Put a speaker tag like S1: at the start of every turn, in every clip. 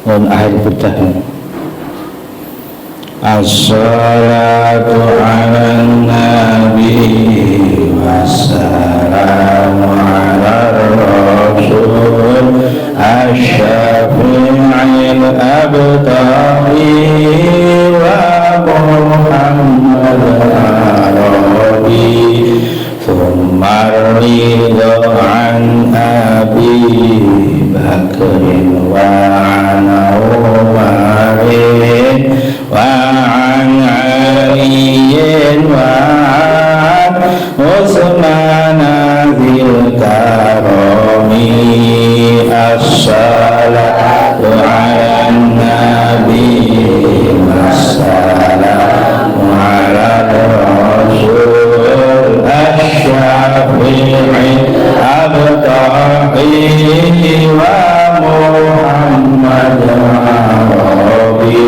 S1: akhir betah. Assalatu ala nabi wassalamu ala rasul asyafi'il abtahi wa Muhammad arabi thumma ridha an Abi Bakrin wa an Umarin wa an Aliyin wa an Utsman dzil karami. Assalatu ala nabi wassalamu ala rasul asyafi'il abtahi wa Muhammad arabi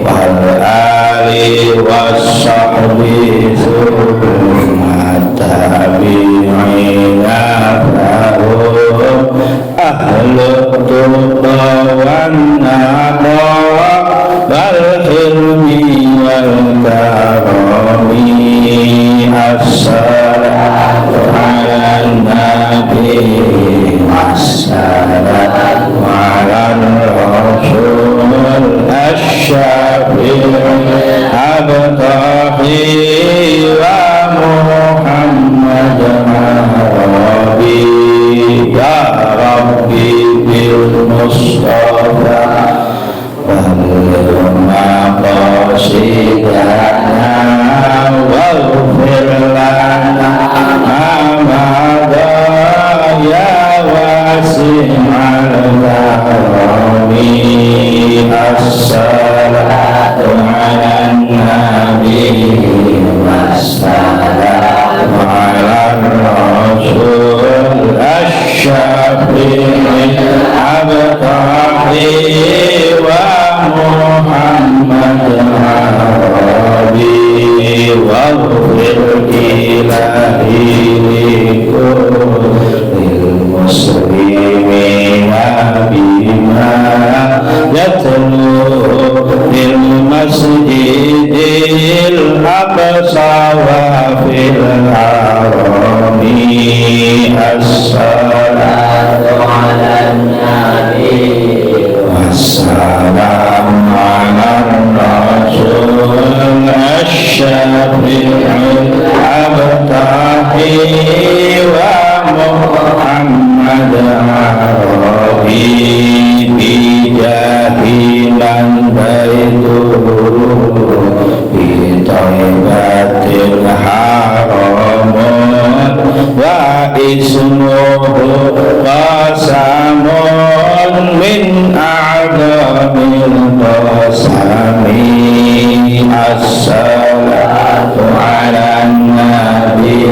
S1: wal ali wassahbi thumma tabi'ina lahum ahlut tuqa wan naqa wal hilmi wal karami. Assalatu ala nabi wassalamu ala rasul asyafi'il abtahi wa Muhammad arabi. Ya Rabbi bil Mustafa wal maqasidana waghfir lana amada ya wasi'al karami. Assalatu ala nabi wassalamu ala rasul asyafi'il abtahi wa Muhammad arabi waghfir ilahi likulli muslimina bima yatlu fil masjidil aqsa wa fil harami. Assalatu ala nabi wassalamu ala rasul asyafi'il abtahi wa Muhammad arabi bijahi man baituhu bi thaybatil haramun wa ismuhu qasamun min a'zamil qasami. Assalatu ala nabi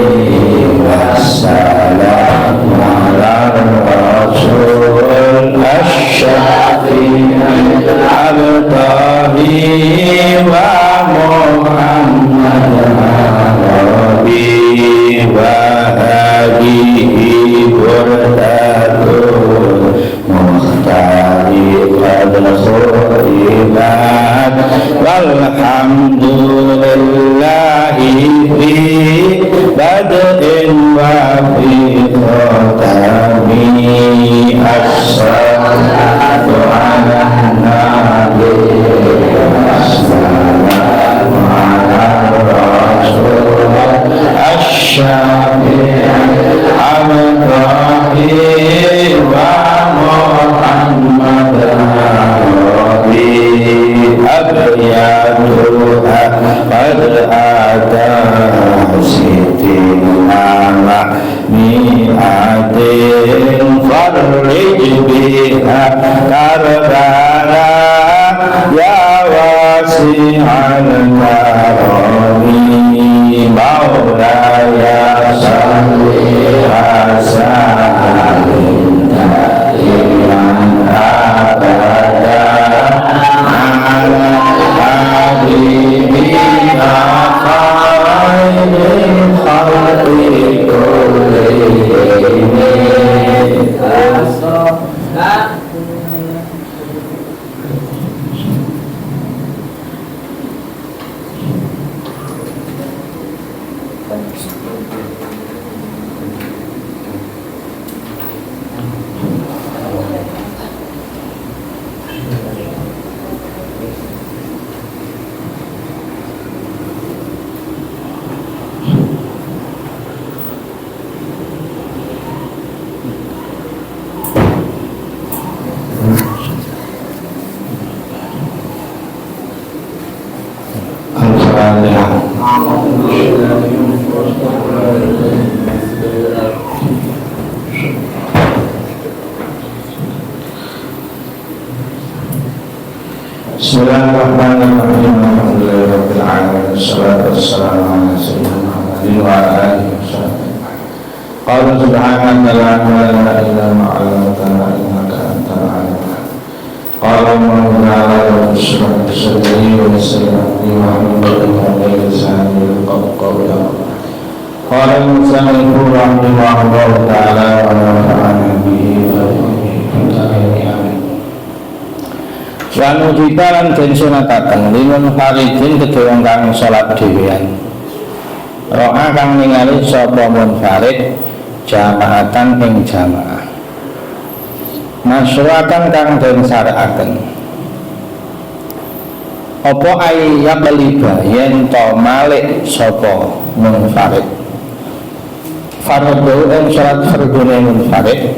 S1: wassalamu ala rasul asyafi'il abtahi wa Muhammad arabi wa hadihi burdatul mukhtari qad khuribat walhamdulillahi fi bad'in wa fi khatami. Assalatu ala nabi wassalamu ala rasul asyafi'il abtahi wa Muhammad arabi abyatuha qad ata sitin ala mi'atin farrij biha karbala ya wasi'al karami. Maulaya salli hasanin iman abada ala habibina khairil khalqi kullihim. Bismillahirrahmanirrahim. Alhamdulillahirabbil alamin. Wassalatu wassalamu ala sayyidina Muhammadin wa ala alihi wasallam. Qala subhanaka la ilaha illa anta 'allamtana innaka antal 'alim. Qala ma'ana wa bismillah sadri wa sallallahu alaihi wa sallam qawla. Qala musannifu rahimahullahu ta'ala wa nafa'ana bihi wa Wanu kita lan den sunataken limun faridin kedhe wong kang salat dhewean. Ro'a kang ningali sapa munfarid jamaatan ing jamaah. Masyruatan kang den syara'aken. Apa ayat liba yen to malik sapa munfarid. Fardhu ing salat fardune munfarid.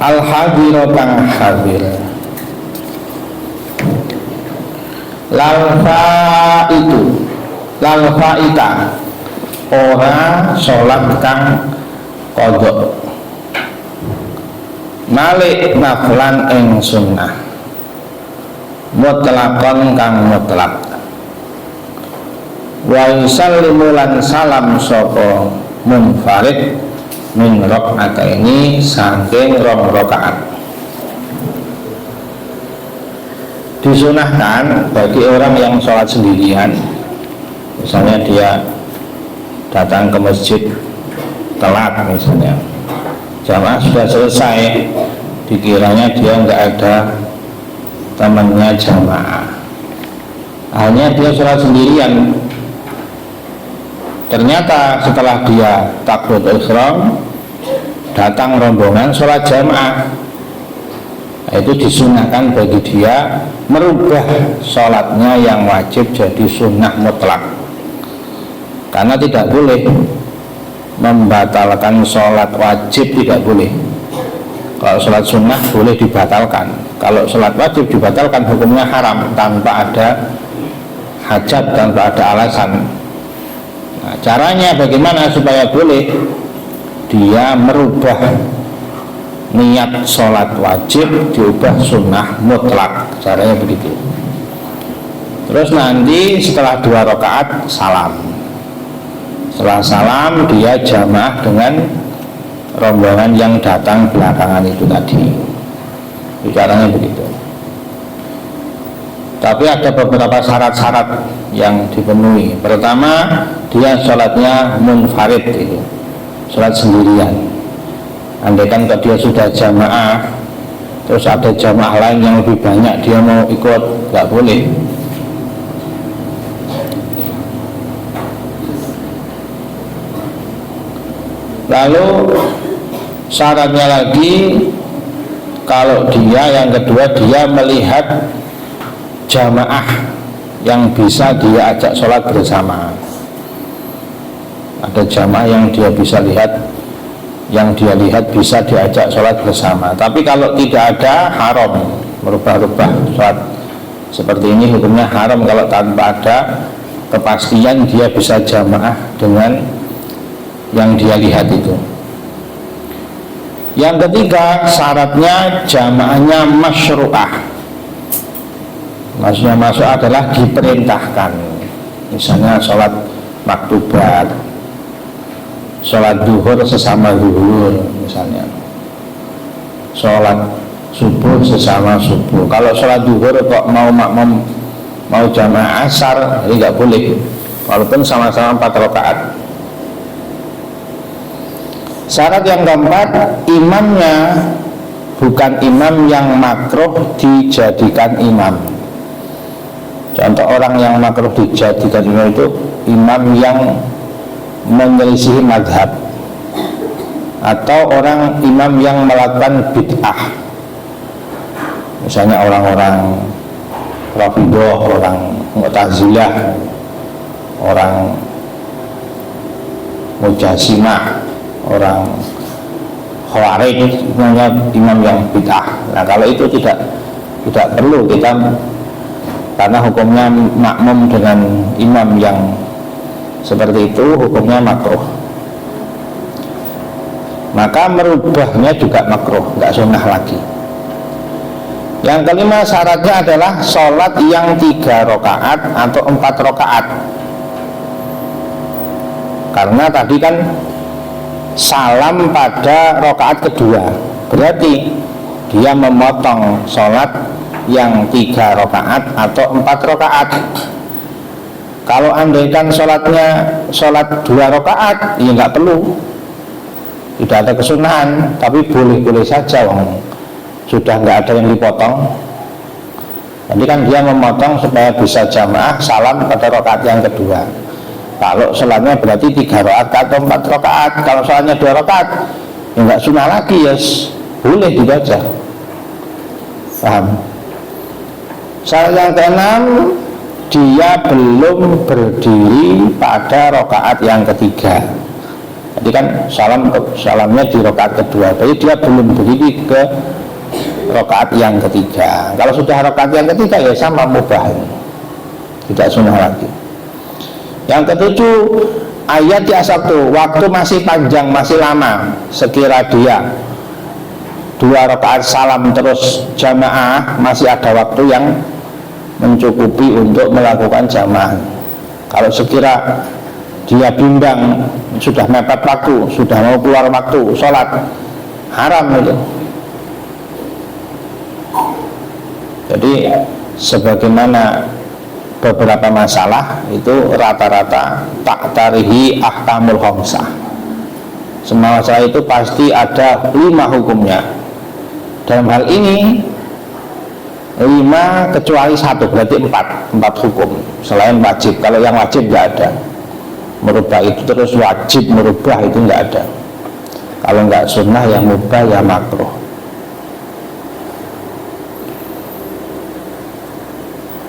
S1: Al-hadir kang hadir. Lalfa ita ora sholat kang kodok malik naflan ing sunnah mutlakon kang mutlak wa yusallimu lan salam sapa munfarid min rakaataini saking rong rakaat. Disunahkan bagi orang yang sholat sendirian, misalnya dia datang ke masjid telat, misalnya jamaah sudah selesai, dikiranya dia nggak ada temannya jamaah, hanya dia sholat sendirian. Ternyata setelah dia takbiratul ihram datang rombongan sholat jamaah, itu disunahkan bagi dia merubah sholatnya yang wajib jadi sunnah mutlak, karena tidak boleh membatalkan sholat wajib, tidak boleh. Kalau sholat sunnah boleh dibatalkan, kalau sholat wajib dibatalkan hukumnya haram tanpa ada hajat, tanpa ada alasan. Nah, caranya bagaimana supaya boleh? Dia merubah niat sholat wajib diubah sunnah mutlak, caranya begitu. Terus nanti setelah 2 rakaat salam, setelah salam dia jamaah dengan rombongan yang datang belakangan itu tadi, caranya begitu. Tapi ada beberapa syarat-syarat yang dipenuhi. Pertama, dia sholatnya munfarid, itu sholat sendirian. Andaikan kalau dia sudah jamaah, terus ada jamaah lain yang lebih banyak, dia mau ikut, nggak boleh. Lalu syaratnya lagi, kalau dia yang kedua dia melihat jamaah yang bisa dia ajak sholat bersama. Ada jamaah yang dia bisa lihat, yang dia lihat bisa diajak sholat bersama. Tapi kalau tidak ada, haram merubah-rubah sholat seperti ini, hukumnya haram kalau tanpa ada kepastian dia bisa jamaah dengan yang dia lihat itu. Yang ketiga, syaratnya jamaahnya masyru'ah. Maksudnya masyru'ah adalah diperintahkan, misalnya sholat maktubat, sholat duhur sesama duhur, misalnya sholat subuh sesama subuh. Kalau sholat duhur kok mau makmum mau jamaah asar, ini nggak boleh, walaupun sama-sama 4 rakaat. Syarat yang keempat, imamnya bukan imam yang makruh dijadikan imam. Contoh orang yang makruh dijadikan imam itu imam yang menyelisihi madhab, atau orang imam yang melakukan bid'ah, misalnya orang-orang Rafidhah, orang Mu'tazilah, orang Mujassimah, orang Khawarij, semuanya imam yang bid'ah. Nah, kalau itu tidak perlu kita, karena hukumnya makmum dengan imam yang seperti itu hukumnya makruh. Maka merubahnya juga makruh, nggak sunnah lagi. Yang kelima syaratnya adalah sholat yang 3 rakaat atau 4 rakaat. Karena tadi kan salam pada rakaat kedua, berarti dia memotong sholat yang 3 rakaat atau 4 rakaat. Kalau andaikan sholatnya sholat 2 rakaat, ya nggak perlu, tidak ada kesunahan, tapi boleh-boleh saja, sudah nggak ada yang dipotong. Jadi kan dia memotong supaya bisa jamaah salam pada rakaat yang kedua. Kalau sholatnya berarti 3 rakaat atau 4 rakaat. Kalau sholatnya 2 rakaat, ya nggak sunnah lagi, ya boleh dibaca. Paham? Syarat yang keenam, dia belum berdiri pada rakaat yang ketiga. Jadi kan salamnya di rakaat kedua, jadi dia belum berdiri ke rakaat yang ketiga. Kalau sudah rakaat yang ketiga, ya sama mubah, tidak sunnah lagi. Yang ketujuh, ayat di asabtu, waktu masih panjang, masih lama. Sekira dia 2 rakaat salam terus jamaah, masih ada waktu yang mencukupi untuk melakukan jamaah. Kalau sekira dia bimbang, sudah mepet waktu, sudah mau keluar waktu sholat, haram itu. Jadi sebagaimana beberapa masalah itu rata-rata tak tarihi ahkamul khamsah. Semua masalah itu pasti ada 5 hukumnya. Dalam hal ini 5 kecuali 1, berarti 4 hukum selain wajib. Kalau yang wajib nggak ada, merubah itu terus wajib merubah itu nggak ada. Kalau nggak sunnah, ya mubah, ya makruh.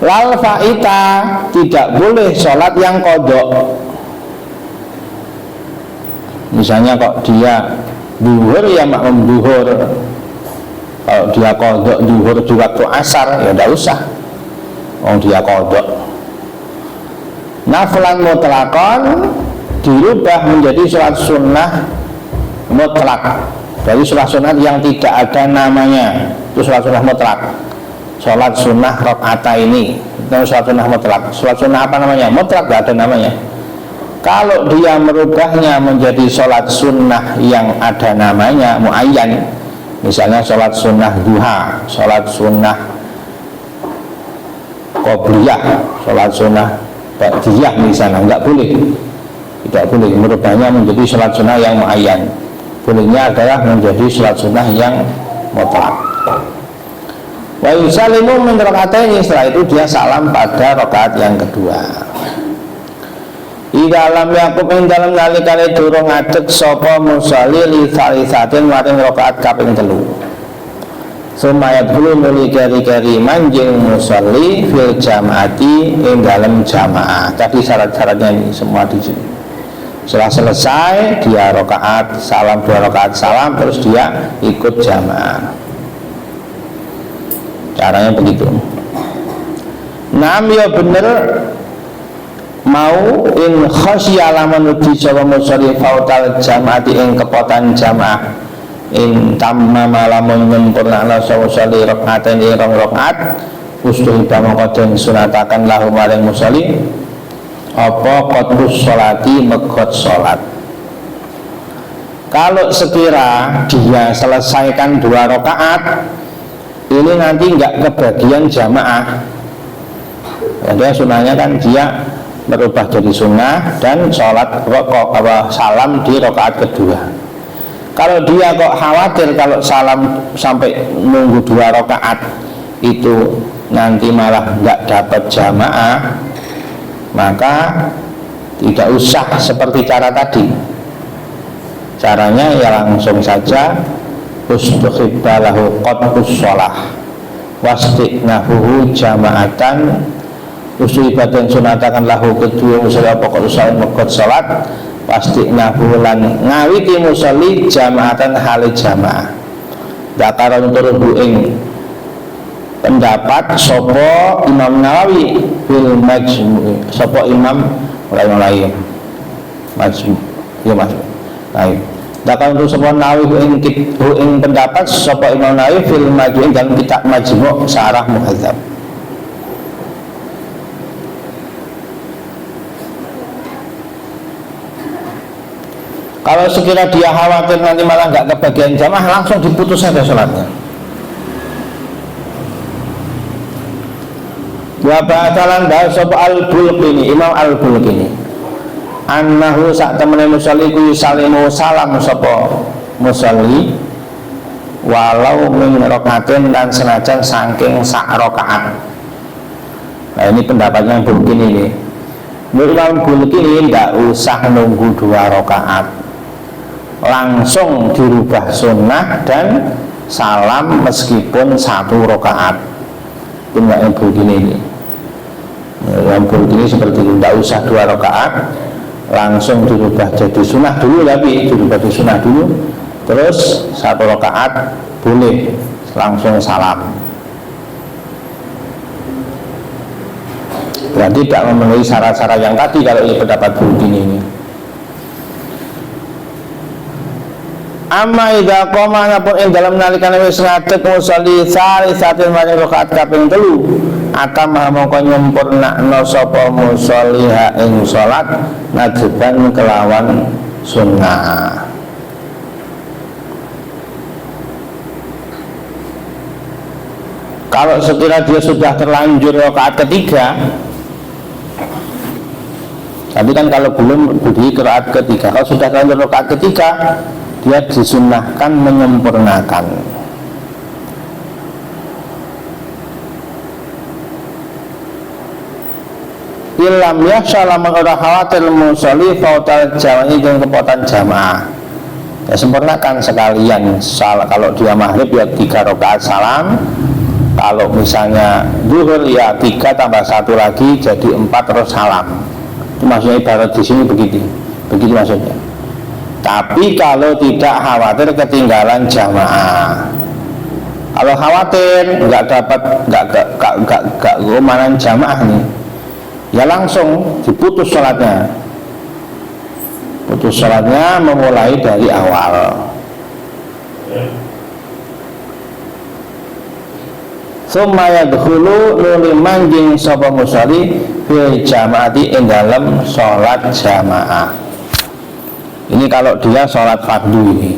S1: Lal faita, tidak boleh sholat yang kodok. Misalnya kok dia duhur, ya makmum duhur. Kalau dia kodok duhur di waktu asar, ya tidak usah, dia kodok. Nafilan mutlakon dirubah menjadi sholat sunnah mutlak. Dari sholat sunnah yang tidak ada namanya, itu sholat sunnah mutlak. Sholat sunnah rakaat ini itu sholat sunnah mutlak. Sholat sunnah apa namanya? Mutlak, tidak ada namanya. Kalau dia merubahnya menjadi sholat sunnah yang ada namanya, muayyan, misalnya sholat sunnah duha, sholat sunnah qobliyah, sholat sunnah ba'diyah misalnya, nggak boleh, tidak boleh merubahnya menjadi sholat sunnah yang muayyan. Bolehnya adalah menjadi sholat sunnah yang mutlak. Wa yusalimu min raka'ataini, setelah itu dia salam pada rakaat yang kedua. Di dalam Yakub ing dalam nalikane durung ngadeg sapa musolli li salisatin maring rakaat kaping 3. Sumayat hulu muli keri-keri manjing musolli fil jamaati ing dalam jamaah. Tadi syarat-syaratnya ini semua di sini. Setelah selesai dia rakaat salam, 2 rakaat salam, terus dia ikut jamaah. Caranya begitu. Nam ya bener mau in khasya lamun uji sapa musolli fautal jamaati ing kepotan jamaah in tamma lamun nyempurnakna sapa musolli rakaaten ing 2 rakaat ustuh mongko den sunataken lahu maring musolli apa qadrus sholati megot sholat. Kalau sekira dia selesaikan 2 rakaat, ini nanti nggak kebagian jamaah. Jadi sunnahnya kan dia berubah jadi sunnah dan sholat salam di rakaat kedua. Kalau dia kok khawatir kalau salam sampai nunggu 2 rakaat itu nanti malah nggak dapat jamaah, maka tidak usah seperti cara tadi. Caranya ya langsung saja ustuhibbalahu qadrus sholah wastiqnahuhu jama'atan, ustuhibbadan sunatakan lahu kedua musolli pokok usahain megot sholat wastiqnahuhu lan ngawiti musolli jama'atan hali jamaah. Dakaran turuhu ing pendapat sopo Imam Nawawi fil majmu', sopo Imam lain majmu', ya mas lain Dakal untuk sapa Nawawi ing pendapat sapa Imam Nawawi fil Majmu' dalam kitab Majmu' Syarah Muhadzab. Kalau sekira dia khawatir nanti malah nggak kebagian jamaah, langsung diputus saja sholatnya. Wa ba'dalan sapa al-Bulqini, Imam al-Bulqini. Annahu sak temene musolli ku salimu salam sapa musolli walau min rakaatin dan senajan saking sak rakaat. Nah ini pendapatnya Bulqini ini. Imam Bulqini tidak usah nunggu 2 rakaat, langsung dirubah sunnah dan salam meskipun 1 rakaat. Punya yang Bulqini ini. Yang Bulqini seperti itu, tidak usah 2 rakaat, langsung dirubah jadi sunnah dulu, tapi dirubah jadi sunnah dulu, terus 1 rakaat boleh langsung salam. Berarti tidak memenuhi syarat-syarat yang tadi kalau ini pendapat Bulqini ini. Amma idza qama napun ing dalem nalikane wis ngadeg musolli salisatin maring rakaat kaping 3 atama mongko nyempurnakno sapa musolliha ing salat nadban kelawan sunnah. Kalau sekira dia sudah terlanjur rakaat ketiga, tapi kan kalau belum di rakaat ketiga, kalau sudah terlanjur rakaat ketiga, dia disunnahkan menyempurnakan. Ilam yakhsha lamun ora khawatir musolli fautal jamaah jeung kepotan jamaah. Ya sempurnakan sekalian. Kalau dia maghrib ya 3 rakaat salam. Kalau misalnya zuhur ya 3 tambah 1 lagi jadi 4 terus salam. Itu maksudnya ibarat di sini begitu maksudnya. Tapi kalau tidak khawatir ketinggalan jamaah, kalau khawatir nggak kemanan jamaah nih, ya langsung diputus sholatnya. Putus sholatnya memulai dari awal. Summa yadkhulu nuli manjing sapa musolli fil jamaati ing dalem sholat jamaah. Ini kalau dia sholat fardu ini.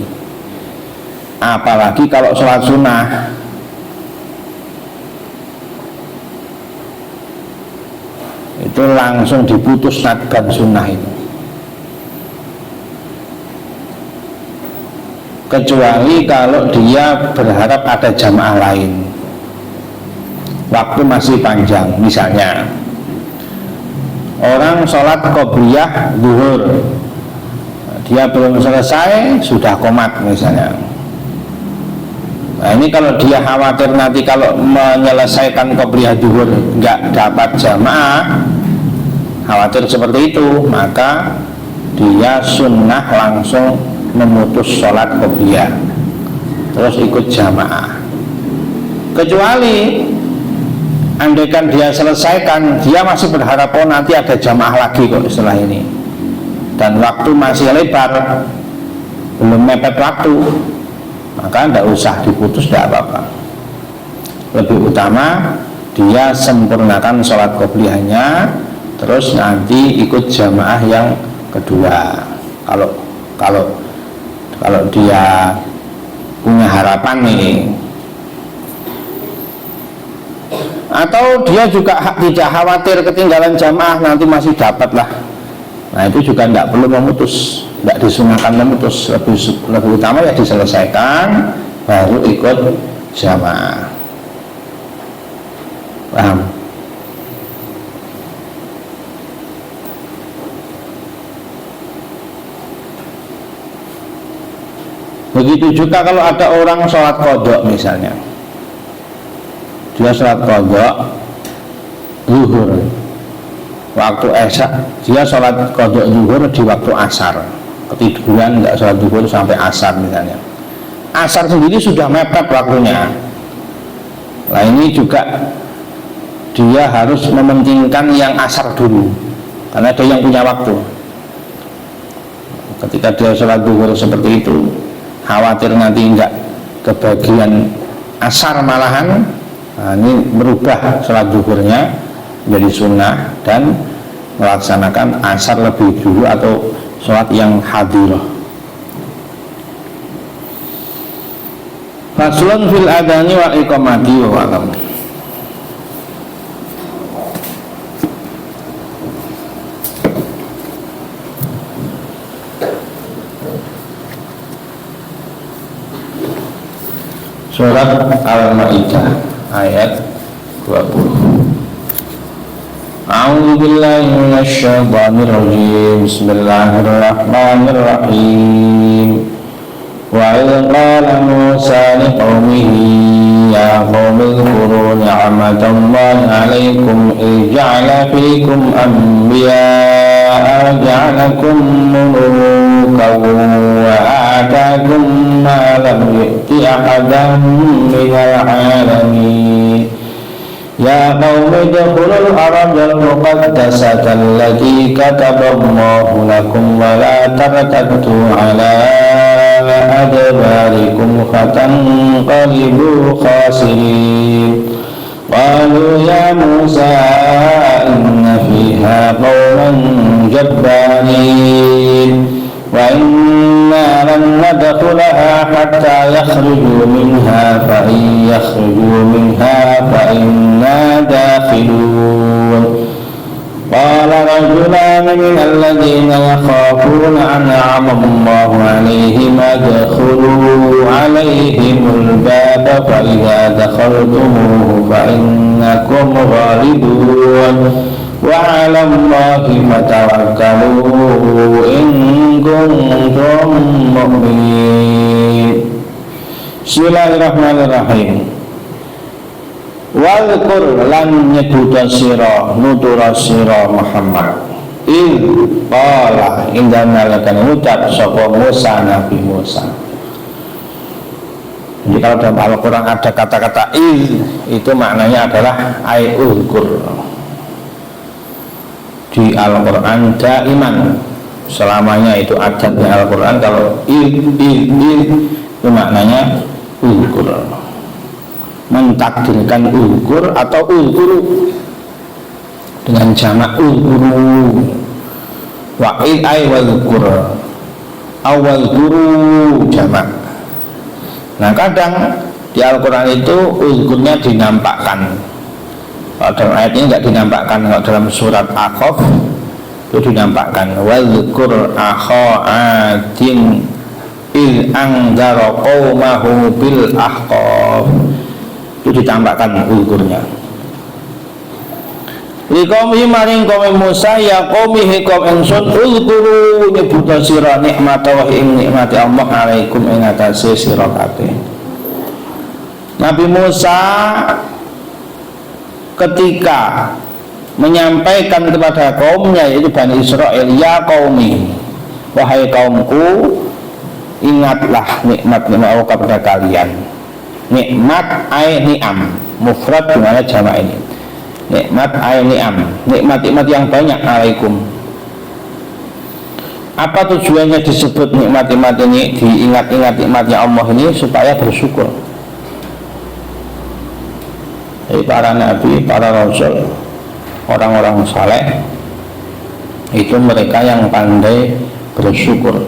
S1: Apalagi kalau sholat sunnah, itu langsung diputus nadban sunnah ini. Kecuali kalau dia berharap ada jamaah lain, waktu masih panjang. Misalnya orang sholat qobliyah zuhur, dia belum selesai sudah qomat misalnya. Nah ini kalau dia khawatir nanti kalau menyelesaikan qobliyah zuhur nggak dapat jamaah, khawatir seperti itu, maka dia sunnah langsung memutus sholat qobliyah terus ikut jamaah. Kecuali andaikan dia selesaikan, dia masih berharap oh nanti ada jamaah lagi kok setelah ini, dan waktu masih lebar, belum mepet waktu, maka tidak usah diputus, tidak apa-apa. Lebih utama dia sempurnakan sholat qobliyahnya, terus nanti ikut jamaah yang kedua. Kalau dia punya harapan nih, atau dia juga tidak khawatir ketinggalan jamaah, nanti masih dapat lah. Nah itu juga tidak perlu memutus, tidak disunahkan memutus. Lebih utama ya diselesaikan, baru ikut jamaah. Paham? Begitu juga kalau ada orang sholat qadha misalnya, dia sholat qadha zuhur waktu isya, dia sholat qadha zuhur di waktu asar, ketiduran nggak sholat zuhur sampai asar misalnya. Asar sendiri sudah mepet waktunya. Nah ini juga dia harus mementingkan yang asar dulu, karena ada yang punya waktu. ketika dia sholat duhur seperti itu, khawatir nanti enggak kebagian asar malahan, nah, ini merubah sholat duhurnya menjadi sunnah dan melaksanakan asar lebih dulu atau sholat yang hadirah. Faslun fil adani wal iqamati wa alam. Surat Al-Maidah ayat 20. A'udzu billahi minasy syaithanir rajim. Bismillahirrahmanirrahim. Wa idz qala Musa liqaumihi ya qaumi dzkuru ni'matallahi 'alaikum idz ja'ala fiikum anbiya'a ja'alakum mulukan wa ataakum ma lam yu'ti ahadan minal 'alamin. Ya qaumi udkhulul ardal muqaddasata allati kataballahu lakum wa la tartaddu ala adbarikum fatanqalibu khasirin. Qalu ya Musa inna fiha qauman jabbarin wa inna lan nadkhulaha hatta yakhruju minha fa in yakhruju minha fa inna dakhilun. Qala rajulan min alladhina yakhafuna an'ama Allahu 'alaihim adkhulu 'alaihimul baba fa idza dakhaltumuhu fa innakum ghalibun wa 'ala Allahi fatawakkalu in kuntum mu'minin. Bismillahirrahmanirrahim. Walqur lan nyebuta sira nutura sira Muhammad il qala indana lakan ucap sapa Musa Nabi Musa. Jadi kalau dalam Al-Quran ada kata-kata il, itu maknanya adalah ai ulkur. Di Al-Quran daiman selamanya itu adatnya Al-Quran. Kalau il itu maknanya ulkur, mentakdirkan ulkur atau ulkuru dengan jamak ulkuru. Wa'il ay walkur awal guru jamak. Nah kadang di Al-Quran itu ulkurnya dinampakkan. Kalau dalam ayat ini tidak dinampakkan. Kalau dalam surat Aqaf itu dinampakkan walkur akha adin il angdara qaumahu bil ahqaf, itu ditampakkan ulkurnya. Liqaumihi maring kaum Musa ya qaumihi kaum ingsun ulkuru nyebuta sira nikmat wa ing nikmati Allah alaikum ing atase sira kabeh. Nabi Musa ketika menyampaikan kepada kaumnya yaitu Bani Israel, ya qaumi wahai kaumku, ingatlah nikmat-nikmat Allah kepada kalian. Nikmat ay ni'am mufrad dimana jamak ini. Nikmat ay ni'am, nikmat-nikmat yang banyak alaikum. Apa tujuannya disebut nikmat-nikmat ini, diingat-ingat nikmatnya Allah ini supaya bersyukur. Jadi para nabi, para rasul, orang-orang saleh itu mereka yang pandai bersyukur.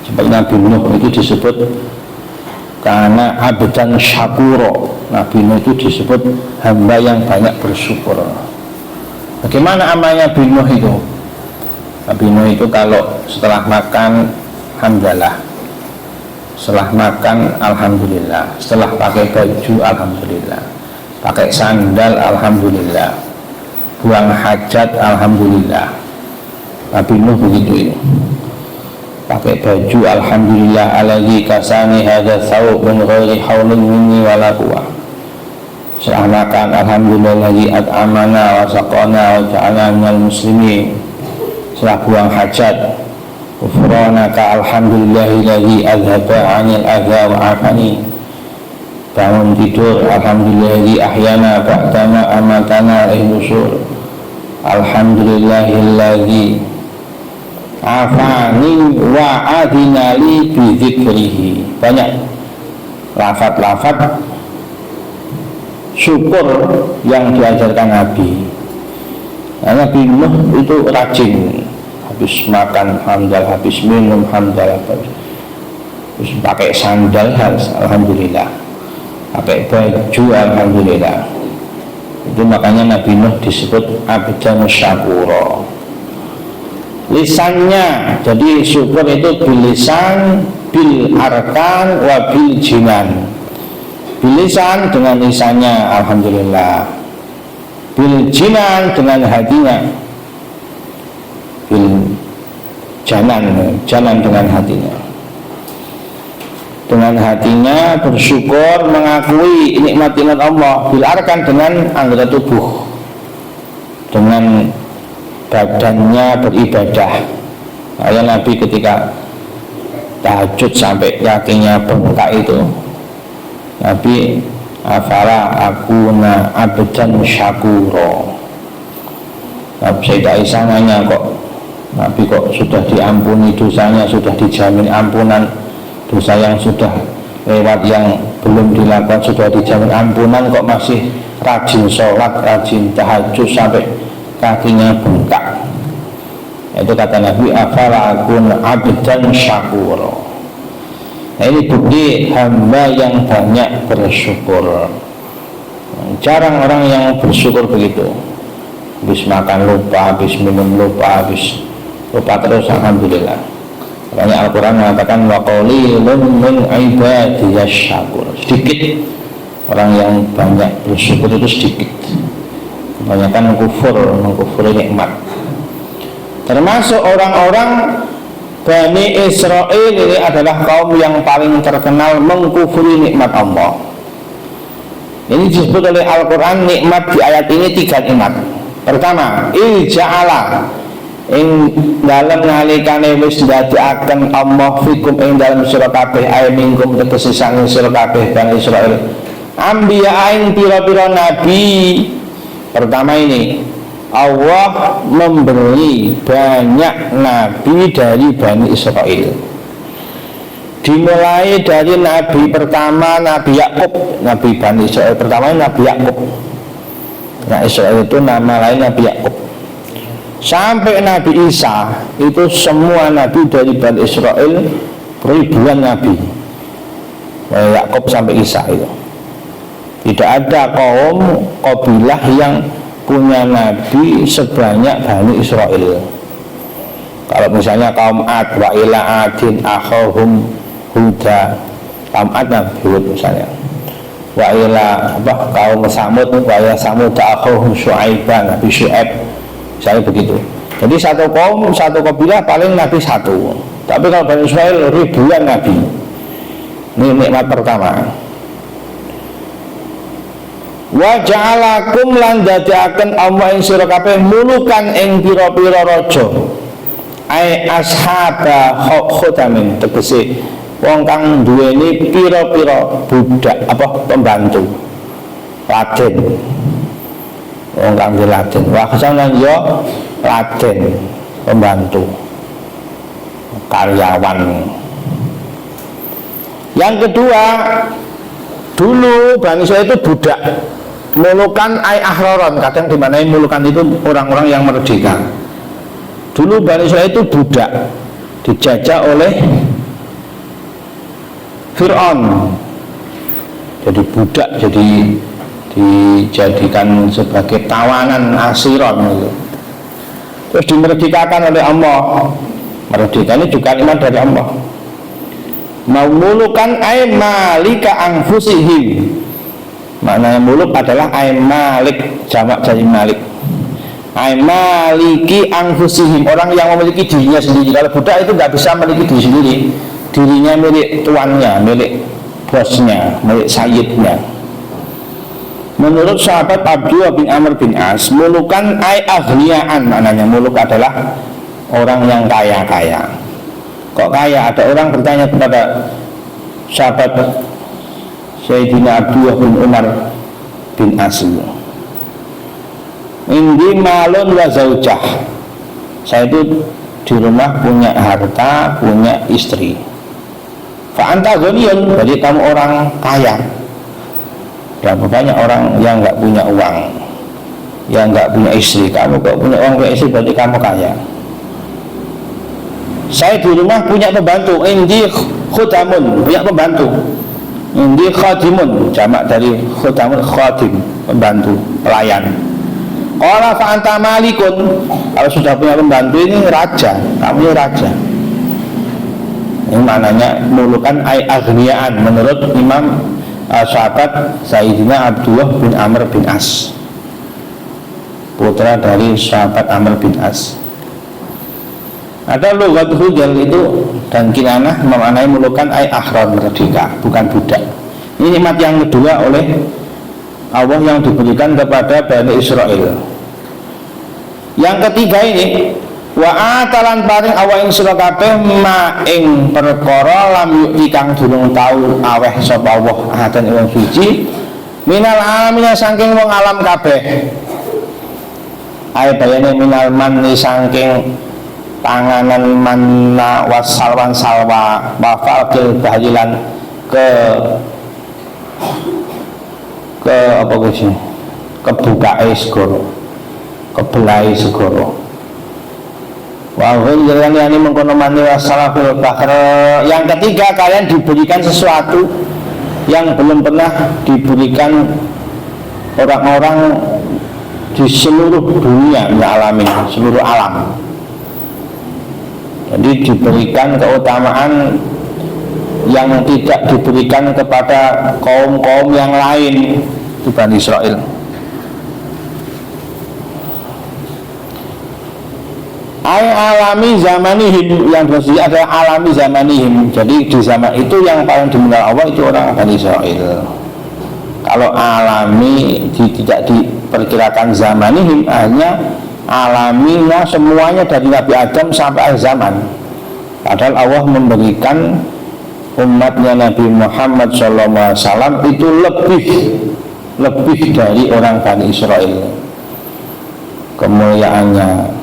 S1: Seperti Nabi Nuh itu disebut karena abdan syakuro. Nabi Nuh itu disebut hamba yang banyak bersyukur. Bagaimana amalnya Nabi Nuh itu? Nabi Nuh itu kalau setelah makan hamdalah, setelah makan alhamdulillah, setelah pakai baju alhamdulillah, pakai sandal alhamdulillah, buang hajat alhamdulillah. Nabi Nuh begitu ini. Pakai baju alhamdulillah alladzi kasani hadza thawb min ghairi haulin minni wala quwwah. Setelah makan alhamdulillah alladzi at'amana wa saqana wa ja'alana minal muslimin. Setelah buang hajat ghufranaka alhamdulillahilladzi adhaba 'anil adza wa 'afani. Bangun tidur alhamdulillahilladzi ahyana ba'dama amatana ilaihi nusyur. Alhamdulillahilladzi afani wa adinali bidzikrihi. Banyak lafaz-lafaz syukur yang diajarkan Nabi. Nah, Nabi Nuh itu rajin, habis makan hamdalah, habis minum hamdalah, terus pakai sandal alhamdulillah, pakai baju alhamdulillah. Itu makanya Nabi Nuh disebut abdan syakura. Lisannya, jadi syukur itu bil lisan, bil arkan, wa bil jinan. Bil lisan dengan lisannya alhamdulillah, bil jinan dengan hatinya, bil janan dengan hatinya. Dengan hatinya bersyukur, mengakui nikmat-nikmat Allah. Bil arkan dengan anggota tubuh, dengan badannya beribadah. Ayat Nabi ketika tahajud sampai kakinya bengkak itu, Nabi afala akuna abdan syakuro. Sayyidah Aisyah nanya, kok Nabi kok sudah diampuni dosanya, sudah dijamin ampunan dosa yang sudah lewat, yang belum dilakukan sudah dijamin ampunan, kok masih rajin sholat, rajin tahajud sampai kakinya bengkak. Itu kata Nabi afala akuna abdan syakuro. Nah, ini bukti hamba yang banyak bersyukur. Jarang orang yang bersyukur begitu. Habis makan lupa, habis minum lupa, habis lupa terus alhamdulillah. Makanya Al-Quran mengatakan wa qalilun min ibadiyas syakur. Sedikit orang yang banyak bersyukur itu sedikit. Kebanyakan mengkufuri nikmat. Termasuk orang-orang Bani Israel ini adalah kaum yang paling terkenal mengkufuri nikmat Allah. Ini disebut oleh Al-Quran nikmat di ayat ini 3 nikmat. Pertama, ija'ala ing dalam nalikane wis ndadekaken Allah fikum ing dalam sira kabeh ay mingkum tegese sang sira kabeh Bani Israel ambiya ing pira-pira nabi. Pertama ini Allah memberi banyak nabi dari Bani Israel. Dimulai dari nabi pertama Nabi Yakub, nabi Bani Israel pertama Nabi Yakub. Nah, Israel itu nama lain Nabi Yakub. Sampai Nabi Isa itu semua nabi dari Bani Israel, ribuan nabi. Yakub sampai Isa itu. Tidak ada kaum kabilah yang punya nabi sebanyak Bani Israel. Kalau misalnya kaum Ad, wa ila adin akhahum huda, kaum Ad Nabi Hud misalnya, wa ila kaum Samud, wa ila Samud akhahum Syu'aiban, Nabi Syu'aib, misalnya begitu. Jadi satu kaum, satu kabilah paling nabi satu. Tapi kalau Bani Israel ribuan nabi. Ini nikmat pertama. Wa ja'alakum lan dadiaken Allah ing sira kabeh mulukan ing pira-pira raja. Ai ashaba khotamin, tegese wong kang duweni pira-pira budak pembantu. Laden. Wong kang laden. Wa kesanan yo laden, pembantu. Karyawan. Yang kedua, dulu Bani Israil itu budak. Mulukan ay ahroron, kadang dimanai mulukan itu orang-orang yang merdeka. Dulu Bani Israil itu budak, dijajah oleh Fir'aun. Jadi budak, jadi dijadikan sebagai tawanan asiron gitu. Terus dimerdekakan oleh Allah. Merdeka ini juga nikmat dari Allah. Mulukan ay malika anfusihim. Maknanya muluk adalah ay malik, jamak dari malik. Ay maliki anfusihim, orang yang memiliki dirinya sendiri. Kalau budak itu nggak bisa memiliki diri sendiri. Dirinya milik tuannya, milik bosnya, milik sayyidnya. Menurut sahabat Abdullah bin Amr bin As, mulukan ay aghniyaan, maknanya muluk adalah orang yang kaya-kaya. Kok kaya? Ada orang bertanya kepada sahabat Sayyidina Abdullah bin Umar bin As, indi malun wa zaujah, saya itu di rumah punya harta, punya istri. Fa anta ghaniyun, berarti kamu orang kaya. Berapa banyak orang yang nggak punya uang, yang nggak punya istri. Kamu kok punya uang, punya istri, berarti kamu kaya. Saya di rumah punya pembantu, indi khudamun, punya pembantu. Indi khadimun, jamak dari khudamun, khadim, pembantu, pelayan. Qala fa anta malikun, kalau sudah punya pembantu ini raja, kamu raja. Ini maknanya mulukan ay aghniyaan menurut Imam sahabat Sayyidina Abdullah bin Amr bin As, putra dari sahabat Amr bin As. Ada lughat hujal itu dan kinanah memaknai mulukan ay ahrar, merdeka, bukan budak. Ini nikmat yang kedua oleh Allah yang diberikan kepada Bani Israel. Yang ketiga ini wa atalan paring awak ing sira kabeh ma ing perkara lam yu'ti kang durung tau aweh sapa Allah ahadan wong suci minal alamin saking wong alam kabeh. Ae bayane minal manni saking panganan manna wasalwan salwa wafal kil bahjilan ke apa kuwi kebukae segara, kebelai segara. Wahun jalan yang ini mengkonomani wasalafil bakar. Yang ketiga, kalian diberikan sesuatu yang belum pernah diberikan orang-orang di seluruh dunia, alamin, seluruh alam. Jadi diberikan keutamaan yang tidak diberikan kepada kaum-kaum yang lain di Bani Israel. Alami zamanihim, yang bersih adalah alami zamanihim. Jadi di zaman itu yang paling dimenang Allah itu orang Bani Israel. Kalau alami tidak diperkirakan zamanihim, hanya alaminya semuanya dari Nabi Adam sampai akhir zaman. Padahal Allah memberikan umatnya Nabi Muhammad SAW itu lebih dari orang Bani Israel kemuliaannya.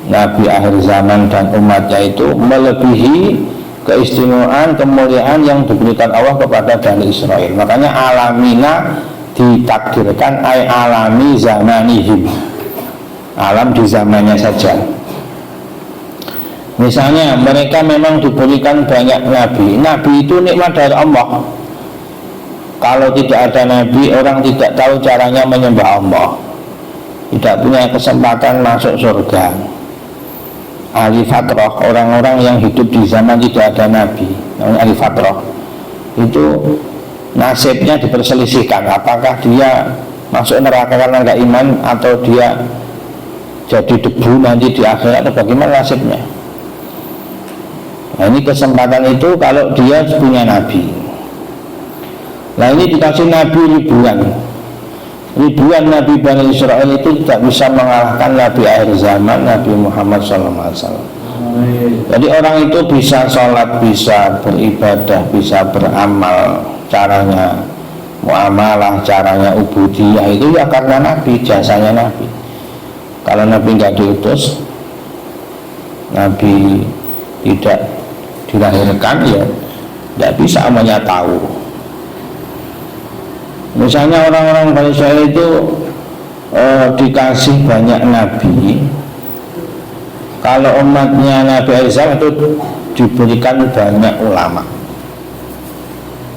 S1: Nabi akhir zaman dan umatnya itu melebihi keistimewaan, kemuliaan yang diberikan Allah kepada Bani Israel. Makanya alamina ditakdirkan ay alami zamanihim, alam di zamannya saja. Misalnya mereka memang diberikan banyak nabi. Nabi itu nikmat dari Allah. Kalau tidak ada nabi, orang tidak tahu caranya menyembah Allah, tidak punya kesempatan masuk surga. Ahli fatrah, orang-orang yang hidup di zaman tidak ada nabi, ahli fatrah itu nasibnya diperselisihkan, apakah dia masuk neraka karena nggak iman atau dia jadi debu nanti di akhirat, atau bagaimana nasibnya. Nah ini kesempatan itu kalau dia punya nabi. Nah ini dikasih nabi ribuan nabi Bani Israel itu tidak bisa mengalahkan nabi akhir zaman, Nabi Muhammad SAW. Jadi orang itu bisa sholat, bisa beribadah, bisa beramal, caranya muamalah, caranya ubudiyah itu ya karena nabi, jasanya nabi. Kalau nabi nggak diutus, nabi tidak dilahirkan, ya nggak bisa namanya tahu. Misalnya orang-orang Bani Israel itu dikasih banyak nabi. Kalau umatnya Nabi Isa itu diberikan banyak ulama.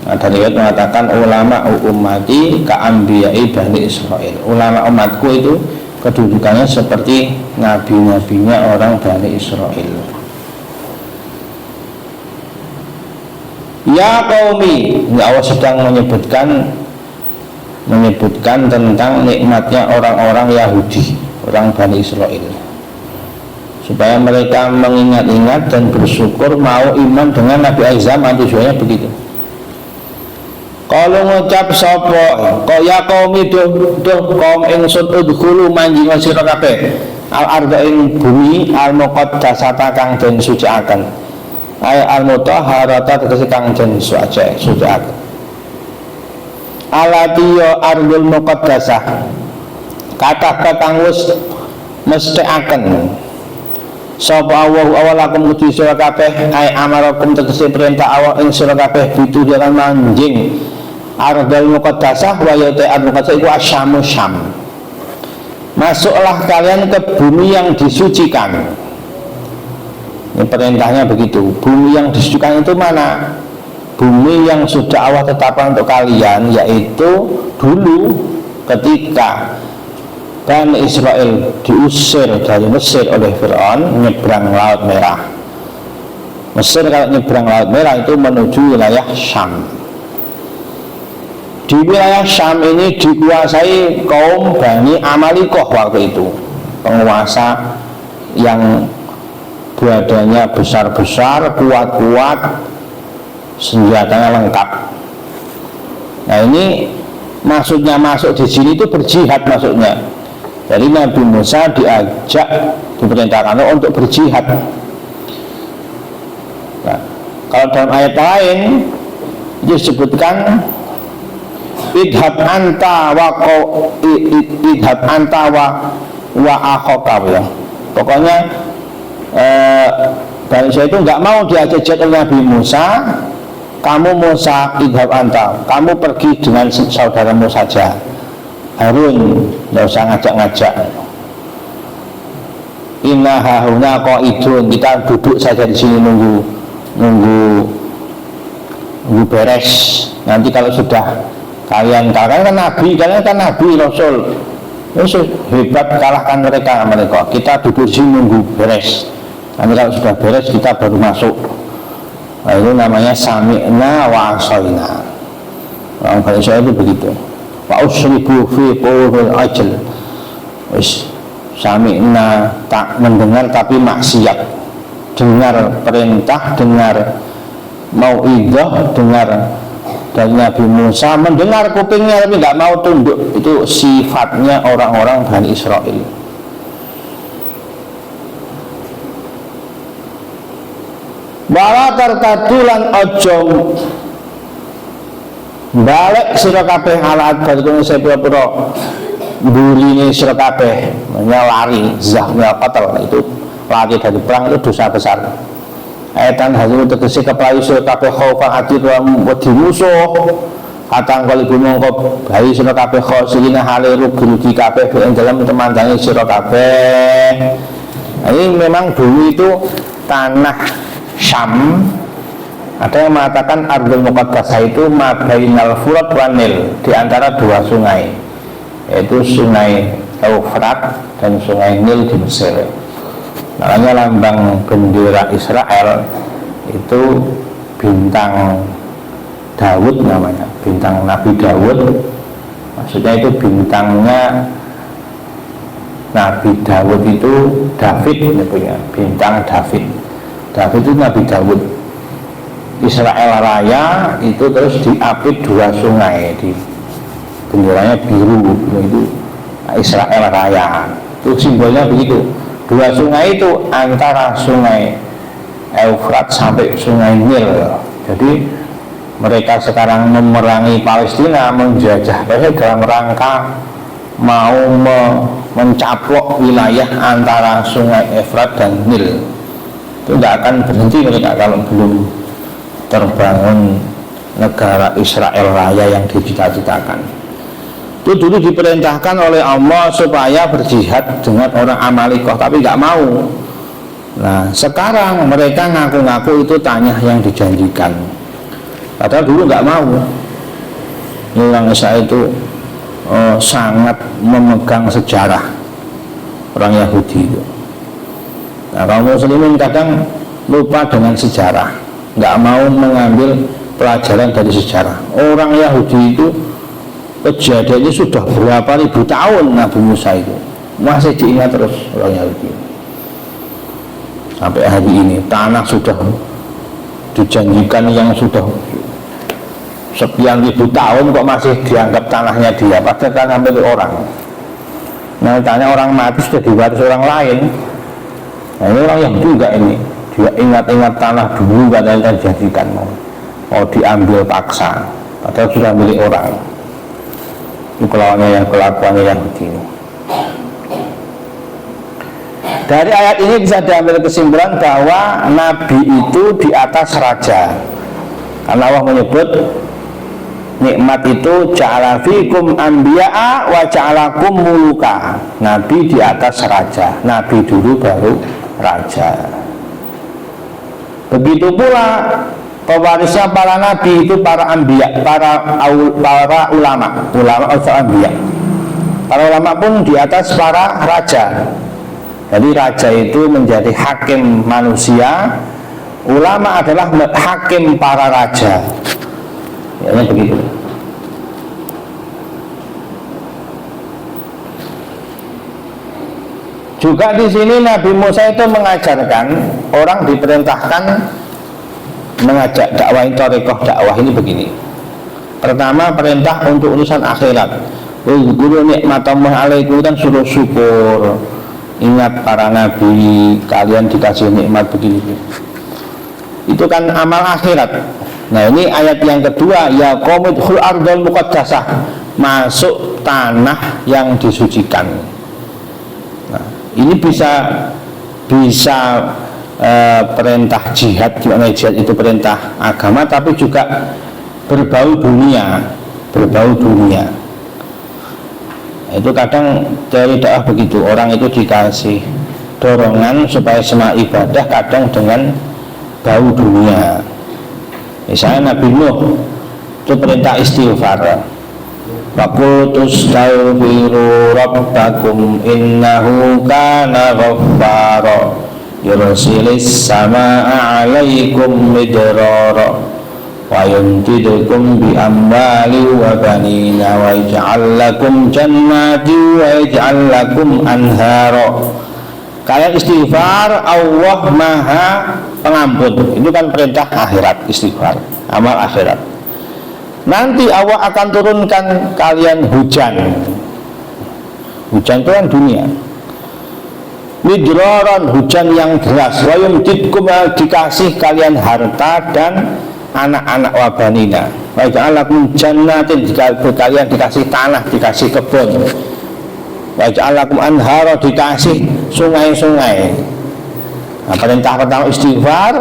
S1: Nah, dari itu mengatakan ulama ummati ka'ambiyai Bani Israel. Ulama umatku itu kedudukannya seperti nabi-nabinya orang Bani Israel. Ya qaumi, Allah sedang menyebutkan tentang nikmatnya orang-orang Yahudi, orang Bani Israel, supaya mereka mengingat-ingat dan bersyukur, mau iman dengan Nabi Azam. Tujuannya begitu. Kalau ngucap sapa ya qaumi duh kaum ingsun udkhulu manjing sira kabeh al arda ing bumi al muqaddasata kang den sucikaken, ay al mutahharata tegese kang den sucikaken. Alatiyo ardul muqaddasah, kata kang wis mestikaken sapa Allah awalakum kudu sira kabeh ai amarakum tegese perintah Allah ing sira kabeh bitu jalan manjing ardal muqaddasah wa yaitu muqaddasah iku asyamu syam. Masuklah kalian ke bumi yang disucikan. Ini perintahnya begitu. Bumi yang disucikan itu mana? Bumi yang sudah Allah tetapkan untuk kalian, yaitu dulu ketika Bani Israel diusir dari Mesir oleh Fir'aun nyebrang Laut Merah. Mesir kalau nyebrang Laut Merah itu menuju wilayah Syam. Di wilayah Syam ini dikuasai kaum Bani Amalikoh waktu itu, penguasa yang badannya besar-besar, kuat-kuat, senjatanya lengkap. Nah ini maksudnya masuk di sini itu berjihad maksudnya. Jadi Nabi Musa diajak, diperintahkan untuk berjihad. Nah, kalau dalam ayat lain disebutkan idhab anta wa akhoka ya. Pokoknya Bani Israil itu nggak mau diajak oleh Nabi Musa. Kamu Musa idhab anta, kamu pergi dengan saudaramu saja Harun, nggak usah ngajak-ngajak. Inna hahuna qaidun, kita duduk saja di sini nunggu beres. Nanti kalau sudah kalian kan nabi, rasul, hebat, kalahkan mereka. Kita duduk di sini nunggu beres. Nanti kalau sudah beres kita baru masuk. Nah, itu namanya sami'na wa asaina. Orang Bani Israil itu begitu. Wa usribu fi qulul ajl. Wis sami'na, tak mendengar tapi maksiat. Dengar perintah, dengar mau'idhah, dengar dari Nabi Musa, mendengar kupingnya tapi nggak mau tunduk. Itu sifatnya orang-orang Bani Israil. Wala tartadulan ojo balik sira kabeh ala adbarikum sepira-pira burine sira kabeh, lari zahmil qatl, itu lari dari perang itu dosa besar. Ayatan hasil tegese keplayu sira kabeh khaufan ati wedi musuh atang kali mongko bayi sira kabeh khosilina hale rugi kabeh ing dalam temandangi sira kabeh. Ini memang dulu itu tanah Syam. Ada yang mengatakan Ardul Muqaddasah itu mabainal Furat wan Nil, di antara dua sungai, yaitu sungai Eufrat dan sungai Nil di Mesir. Makanya lambang bendera Israel itu bintang Daud namanya, bintang Nabi Daud. Maksudnya itu bintangnya Nabi Daud itu David, ya punya bintang David. David itu Nabi Daud. Israel Raya itu terus diapit dua sungai, di benderanya biru, itu Israel Raya. Itu simbolnya begitu. Dua sungai itu antara sungai Eufrat sampai sungai Nil. Jadi mereka sekarang memerangi Palestina, menjajah Palestina dalam rangka mau mencaplok wilayah antara sungai Eufrat dan Nil. Itu tidak akan berhenti mereka kalau belum terbangun negara Israel Raya yang dicita-citakan. Itu dulu diperintahkan oleh Allah supaya berjihad dengan orang Amalikoh, tapi nggak mau. Nah sekarang mereka ngaku-ngaku itu tanah yang dijanjikan, padahal dulu nggak mau. Orang Israel itu sangat memegang sejarah orang Yahudi itu. Nah, kaum muslimin kadang lupa dengan sejarah, nggak mau mengambil pelajaran dari sejarah. Orang Yahudi itu kejadiannya sudah berapa ribu tahun. Nabi Musa itu masih diingat terus orang Yahudi. Sampai hari ini tanah sudah dijanjikan yang sudah sekian ribu tahun kok masih dianggap tanahnya dia, padahal kan hampir orang. Nah tanya orang mati sudah diwaris orang lain. Nah ini orang yang juga ini, dia ingat-ingat tanah dulu katanya dijadikan, mau diambil paksa, padahal sudah milik orang. Itu kelakuannya yang begini. Dari ayat ini bisa diambil kesimpulan bahwa Nabi itu di atas raja. Karena Allah menyebut nikmat itu ja'ala fikum anbiya'a wa ja'alakum muluka. Nabi di atas raja. Nabi dulu baru raja. Begitu pula pewarisnya para nabi itu para anbiya, para ulama atau anbiya. Para ulama pun di atas para raja. Jadi raja itu menjadi hakim manusia, ulama adalah hakim para raja. Ya, begitu. Juga di sini Nabi Musa itu mengajarkan orang diperintahkan mengajak dakwah thariqah dakwah ini begini. Pertama, perintah untuk urusan akhirat. Guru nikmatullah alaikum kan suruh syukur. Ingat para nabi, kalian dikasih nikmat begini. Itu kan amal akhirat. Nah, ini ayat yang kedua, ya qomidhul ardul muqaddasah, masuk tanah yang disucikan. Nah, ini bisa perintah jihad, gimana jihad itu perintah agama, tapi juga berbau dunia. Itu kadang dari dakwah begitu, orang itu dikasih dorongan supaya semangat ibadah, kadang dengan bau dunia. Misalnya Nabi Nuh itu perintah istighfar. Faqultus taghfiru rabbakum innahu kana ghaffara yursilis samaa'a 'alaikum midrara wa yumdidukum bi amwali wa banina wa yaj'al lakum jannati wa yaj'al lakum anhara. Kalian istighfar, Allah Maha Pengampun. Itu kan perintah akhirat, istighfar, amal akhirat. Nanti Allah akan turunkan kalian hujan. Hujan itu kan dunia. Midraran, hujan yang deras. Wa yumdidkum, dikasih kalian harta dan anak-anak wabanina. Wa ja'alakum jannatin, kalian dikasih tanah, dikasih kebun. Wa ja'alakum anhara, dikasih sungai-sungai. Nah, perintah pertama istighfar,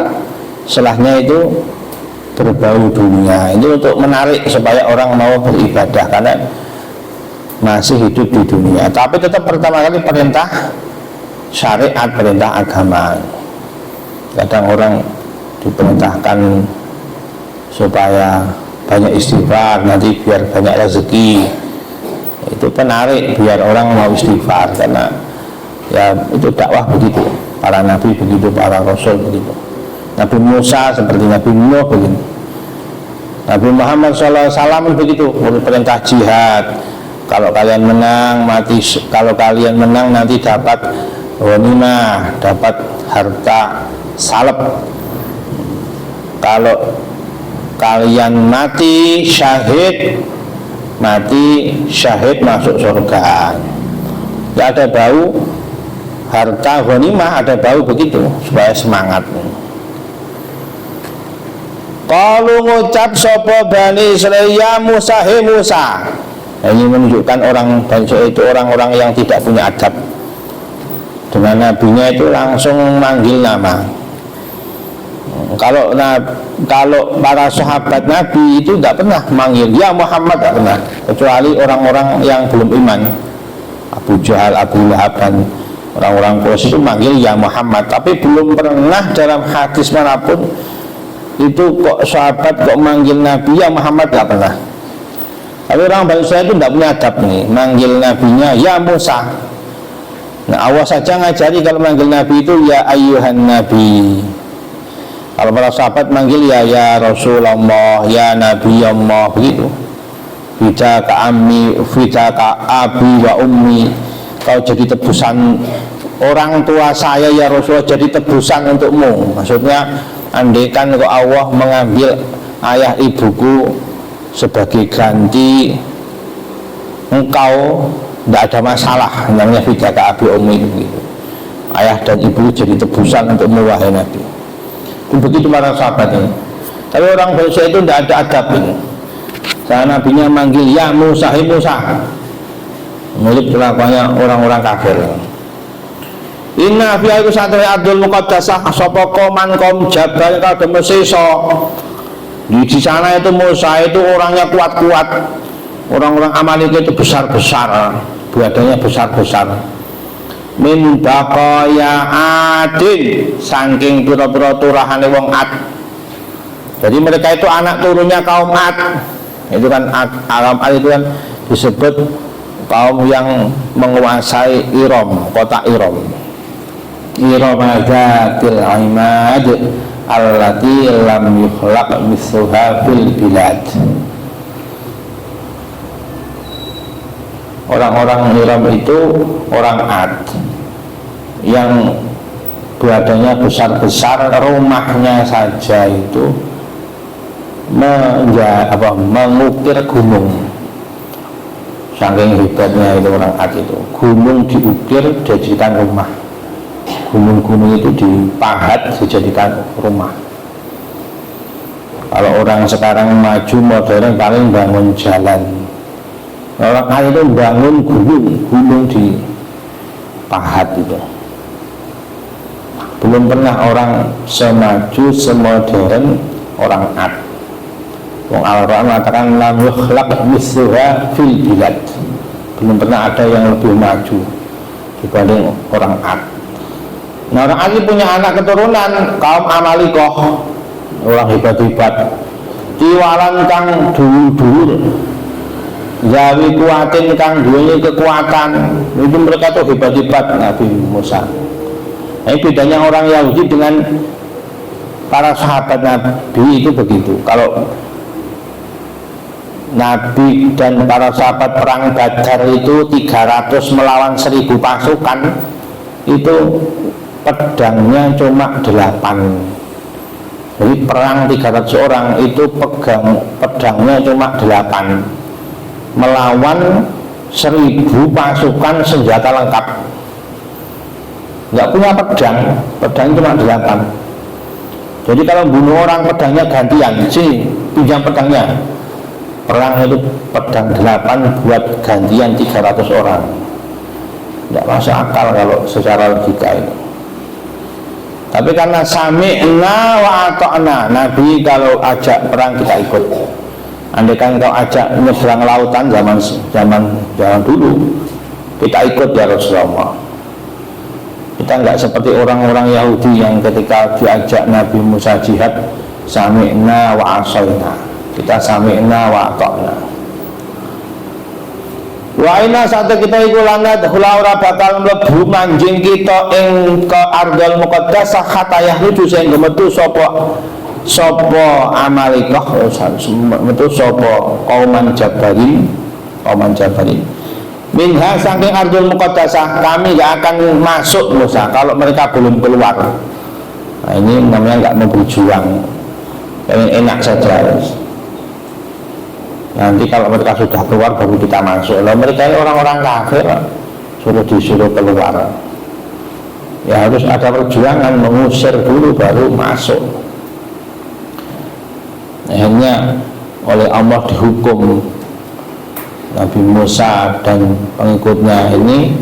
S1: setelahnya itu berbau dunia. Ini untuk menarik supaya orang mau beribadah karena masih hidup di dunia. Tapi tetap pertama kali perintah syariat, perintah agama. Kadang orang diperintahkan supaya banyak istighfar, nanti biar banyak rezeki. Itu penarik biar orang mau istighfar, karena ya itu dakwah begitu, para nabi begitu, para rasul begitu. Nabi Musa seperti Nabi Nuh begitu. Nabi Muhammad SAW begitu, perintah jihad. Kalau kalian menang mati, kalau kalian menang nanti dapat ghanimah, dapat harta salep. Kalau kalian mati syahid masuk surga. Ya, ada bau harta ghanimah, ada bau begitu supaya semangat. Kalau ngucap sapa Bani Israil ya Musa, he Musa. Ini menunjukkan orang Bani Israil itu orang-orang yang tidak punya adab. Dengan nabinya itu langsung manggil nama. Kalau para sahabat Nabi itu tidak pernah manggil ya Muhammad, tidak pernah, kecuali orang-orang yang belum iman, Abu Jahal, Abu Lahab, dan orang-orang Quraisy itu manggil ya Muhammad. Tapi belum pernah dalam hadis manapun itu kok sahabat kok manggil Nabi ya Muhammad, tidak pernah. Tapi orang Bani Israil itu tidak punya adab nih, manggil nabinya ya Musa. Nah, Allah saja ngajari kalau manggil Nabi itu ya ayyuhan Nabi. Kalau para sahabat manggil ya Rasulullah, ya Nabi Allah, begitu. Fidaka ammi, fidaka abi wa ummi. Kau jadi tebusan orang tua saya ya Rasulullah, jadi tebusan untukmu. Maksudnya andaikan kok Allah mengambil ayah ibuku sebagai ganti engkau, tidak ada masalah. Namanya fidaka abi ummi, begitu. Ayah dan ibu jadi tebusan untukmu wahai Nabi. Begitu para sahabat ini. Tapi orang Bani itu tidak ada adab ini. Karena nabinya manggil ya Musa, he Musa. Mirip kelakuannya orang-orang kafir. Inna fiha iku satune ardul muqaddasah sapa koman kom jabal kadem sesa. Di sana itu Musa itu orangnya kuat-kuat. Orang-orang Amalek itu besar-besar, badannya besar-besar. Min baqaya adin, saking pira-pira turahane wong Ad. Jadi mereka itu anak turunnya kaum Ad. Itu kan alam Ad itu kan disebut kaum yang menguasai Iram, kota Iram. Iram dzatil imad allati lam yukhlaq mithluha fil bilad. Orang-orang Iram itu orang Ad yang badannya besar-besar, rumahnya saja itu mengukir gunung. Saking hebatnya itu orang Ad itu, gunung diukir dijadikan rumah. Gunung-gunung itu dipahat dijadikan rumah. Kalau orang sekarang maju modern paling bangun jalan. Orang Ad itu bangun gunung dipahat itu. Belum pernah orang semaju semodern orang Ad. Wong Al-Quran mengatakan lam yukhlaq mithluha fil bilad. Belum pernah ada yang lebih maju dibanding orang Ad. Nah, orang Ad punya anak keturunan kaum Amalikoh, orang hebat-hebat, tiwalan kang dhuwur-dhuwur, gawe kuatin kang duwe kekuatan. Itu mereka tuh hebat-hebat Nabi Musa. Ini bedanya orang Yahudi dengan para sahabat Nabi itu begitu. Kalau Nabi dan para sahabat perang Badar itu 300 melawan 1000 pasukan, itu pedangnya cuma 8. Jadi perang 300 orang itu pedangnya cuma 8 melawan 1000 pasukan senjata lengkap. Nggak punya pedang cuma 8. Jadi kalau bunuh orang pedangnya gantian, pinjam pedangnya. Perang itu pedang 8 buat gantian 300 orang. Nggak masuk akal kalau secara logika itu. Tapi karena sami'na wa ata'na, Nabi kalau ajak perang kita ikut. Andai kan kau ajak nyebrang lautan zaman dulu, kita ikut ya Rasulullah. Kita enggak seperti orang-orang Yahudi yang ketika diajak Nabi Musa jihad, sami'na wa asaina. Kita sami'na wa ata'na. Wa ina saat kita iku lanat hula ora bakal mlebu manjing kita ing ke ardal muqaddasah hatta yahluju sing metu sapa Amalikah, metu sapa kauman Jabarin minha saking ardal muqaddasah, kami gak akan masuk Musa kalau mereka belum keluar. Nah, ini namanya gak mau berjuang, enak saja. Nanti kalau mereka sudah keluar baru kita masuk. Lalu mereka ini orang-orang kafir, disuruh keluar. Ya harus ada perjuangan, mengusir dulu baru masuk. Akhirnya oleh Allah dihukum Nabi Musa dan pengikutnya ini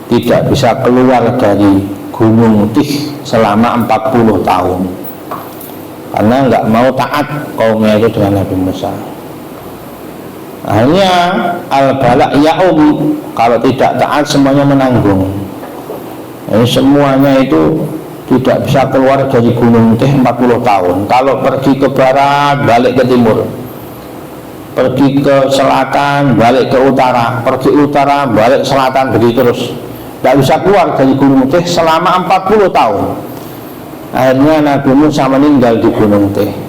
S1: tidak bisa keluar dari Gunung Tih selama 40 tahun karena nggak mau taat kaumnya itu dengan Nabi Musa. Akhirnya al-balak kalau tidak taat semuanya menanggung. Jadi semuanya itu tidak bisa keluar dari Gunung Tih 40 tahun. Kalau pergi ke barat balik ke timur, pergi ke selatan balik ke utara, pergi utara balik selatan, begitu terus. Tidak bisa keluar dari Gunung Tih selama 40 tahun. Akhirnya Nabi Musa meninggal di Gunung Tih.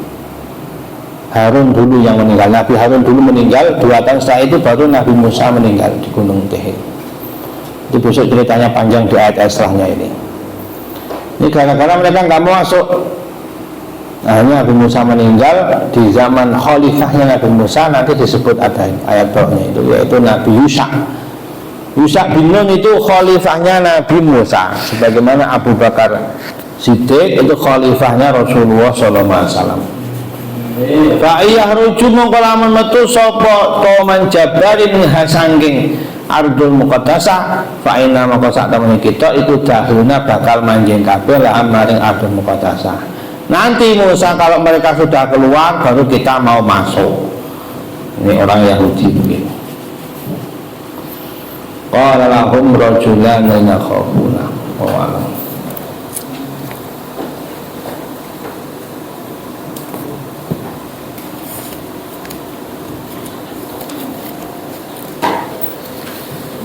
S1: Harun dulu yang meninggal, Nabi Harun dulu meninggal, 2 tahun setelah itu baru Nabi Musa meninggal di Gunung Tih. Itu besok ceritanya panjang di ayat-ayat setelahnya ini. Ini gara-gara mereka nggak mau masuk. Akhirnya Nabi Musa meninggal di zaman khalifahnya Nabi Musa, nanti disebut ada ayat bawahnya itu, yaitu Nabi Yusha. Yusha bin Nun itu khalifahnya Nabi Musa, sebagaimana Abu Bakar Siddiq itu khalifahnya Rasulullah SAW. Fa'iyah rujuk mengkolaman metu sopo toman jabarin hasangking ardul muqaddasah fa inna maqasa temen kita iku dahuna bakal manjing kabeh lah maring ardul muqaddasah. Nanti Musa kalau mereka sudah keluar baru kita mau masuk. Ini orang Yahudi begini. Qala lahum rajulan yakhafuna.